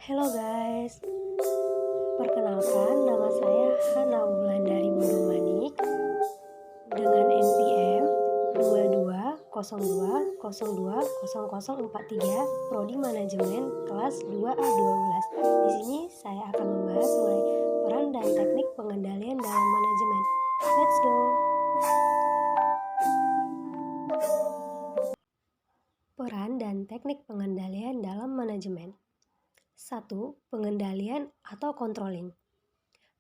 Halo guys, perkenalkan nama saya Hana Wulandari Burumanik dengan NPM 2202020043 Prodi Manajemen kelas 2A12. Di sini saya akan membahas mengenai peran dan teknik pengendalian dalam manajemen. Let's go. Peran dan teknik pengendalian dalam manajemen. 1. Pengendalian atau controlling.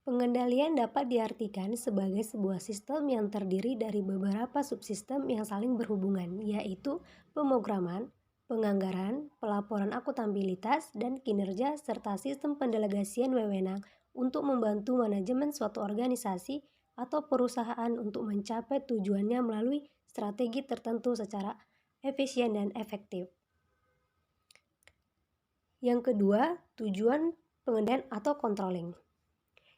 Pengendalian dapat diartikan sebagai sebuah sistem yang terdiri dari beberapa subsistem yang saling berhubungan, yaitu pemrograman, penganggaran, pelaporan akuntabilitas, dan kinerja, serta sistem pendelegasian wewenang untuk membantu manajemen suatu organisasi atau perusahaan untuk mencapai tujuannya melalui strategi tertentu secara efisien dan efektif. Yang kedua, tujuan pengendalian atau controlling.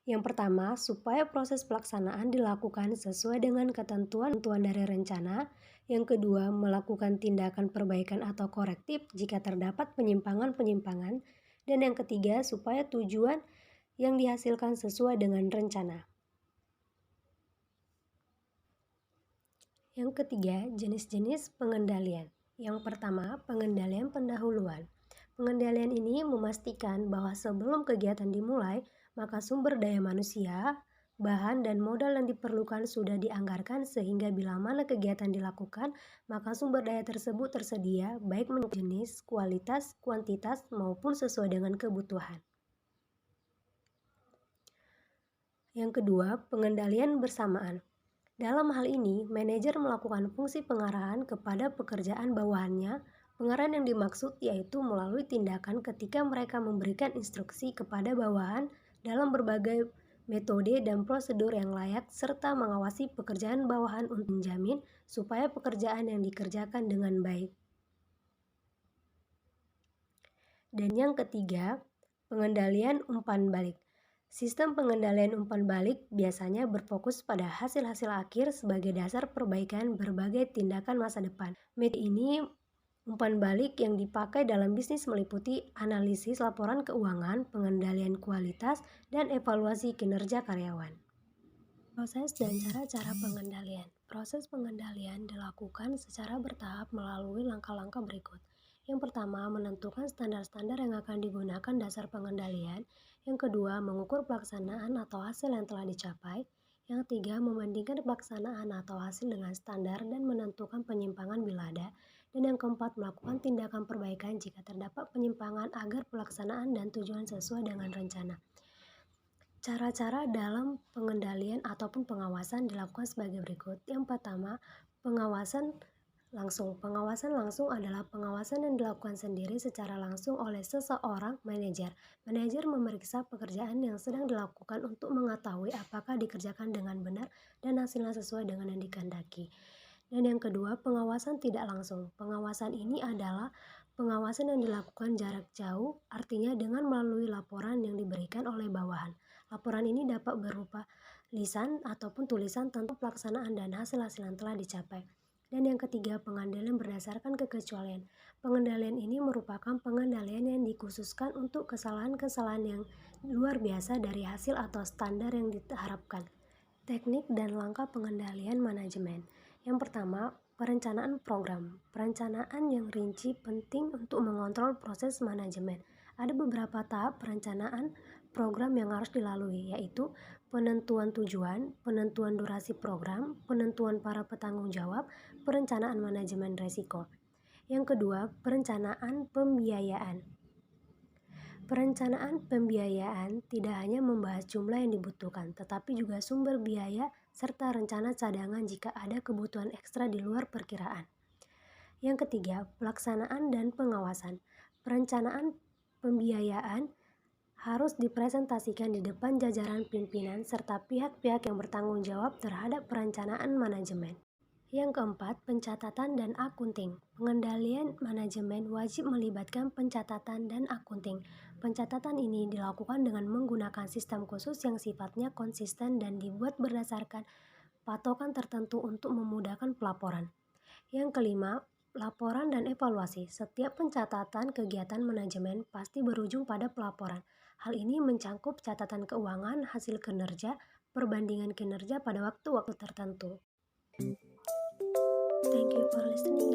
Yang pertama, supaya proses pelaksanaan dilakukan sesuai dengan ketentuan dari rencana. Yang kedua, melakukan tindakan perbaikan atau korektif jika terdapat penyimpangan-penyimpangan. Dan yang ketiga, supaya tujuan yang dihasilkan sesuai dengan rencana. Yang ketiga, jenis-jenis pengendalian. Yang pertama, pengendalian pendahuluan. Pengendalian ini memastikan bahwa sebelum kegiatan dimulai, maka sumber daya manusia, bahan dan modal yang diperlukan sudah dianggarkan sehingga bila mana kegiatan dilakukan, maka sumber daya tersebut tersedia baik menurut jenis, kualitas, kuantitas maupun sesuai dengan kebutuhan. Yang kedua, pengendalian bersamaan. Dalam hal ini, manajer melakukan fungsi pengarahan kepada pekerjaan bawahannya. Pengarahan yang dimaksud yaitu melalui tindakan ketika mereka memberikan instruksi kepada bawahan dalam berbagai metode dan prosedur yang layak serta mengawasi pekerjaan bawahan untuk menjamin supaya pekerjaan yang dikerjakan dengan baik. Dan yang ketiga, pengendalian umpan balik. Sistem pengendalian umpan balik biasanya berfokus pada hasil-hasil akhir sebagai dasar perbaikan berbagai tindakan masa depan. Metode ini umpan balik yang dipakai dalam bisnis meliputi analisis laporan keuangan, pengendalian kualitas, dan evaluasi kinerja karyawan. Proses dan cara-cara pengendalian. Proses pengendalian dilakukan secara bertahap melalui langkah-langkah berikut. Yang pertama, menentukan standar-standar yang akan digunakan dasar pengendalian. Yang kedua, mengukur pelaksanaan atau hasil yang telah dicapai. Yang ketiga, membandingkan pelaksanaan atau hasil dengan standar dan menentukan penyimpangan bila ada. Dan yang keempat, melakukan tindakan perbaikan jika terdapat penyimpangan agar pelaksanaan dan tujuan sesuai dengan rencana. Cara-cara dalam pengendalian ataupun pengawasan dilakukan sebagai berikut. Yang pertama, pengawasan langsung. Pengawasan langsung adalah pengawasan yang dilakukan sendiri secara langsung oleh seseorang manajer. Manajer memeriksa pekerjaan yang sedang dilakukan untuk mengetahui apakah dikerjakan dengan benar dan hasilnya sesuai dengan yang dikehendaki. Dan yang kedua, pengawasan tidak langsung. Pengawasan ini adalah pengawasan yang dilakukan jarak jauh, artinya dengan melalui laporan yang diberikan oleh bawahan. Laporan ini dapat berupa lisan ataupun tulisan tentang pelaksanaan dan hasil-hasil yang telah dicapai. Dan yang ketiga, pengendalian berdasarkan kekecualian. Pengendalian ini merupakan pengendalian yang dikhususkan untuk kesalahan-kesalahan yang luar biasa dari hasil atau standar yang diharapkan. Teknik dan langkah pengendalian manajemen. Yang pertama, perencanaan program. Perencanaan yang rinci penting untuk mengontrol proses manajemen. Ada beberapa tahap perencanaan program yang harus dilalui, yaitu penentuan tujuan, penentuan durasi program, penentuan para petanggung jawab, perencanaan manajemen risiko. Yang kedua, perencanaan pembiayaan. Perencanaan pembiayaan tidak hanya membahas jumlah yang dibutuhkan, tetapi juga sumber biaya serta rencana cadangan jika ada kebutuhan ekstra di luar perkiraan. Yang ketiga, pelaksanaan dan pengawasan. Perencanaan pembiayaan harus dipresentasikan di depan jajaran pimpinan serta pihak-pihak yang bertanggung jawab terhadap perencanaan manajemen. Yang keempat, pencatatan dan akunting. Pengendalian manajemen wajib melibatkan pencatatan dan akunting. Pencatatan ini dilakukan dengan menggunakan sistem khusus yang sifatnya konsisten dan dibuat berdasarkan patokan tertentu untuk memudahkan pelaporan. Yang kelima, Laporan dan evaluasi. Setiap pencatatan kegiatan manajemen pasti berujung pada pelaporan. Hal ini mencangkup catatan keuangan, hasil kinerja, perbandingan kinerja pada waktu-waktu tertentu. Thank you for listening.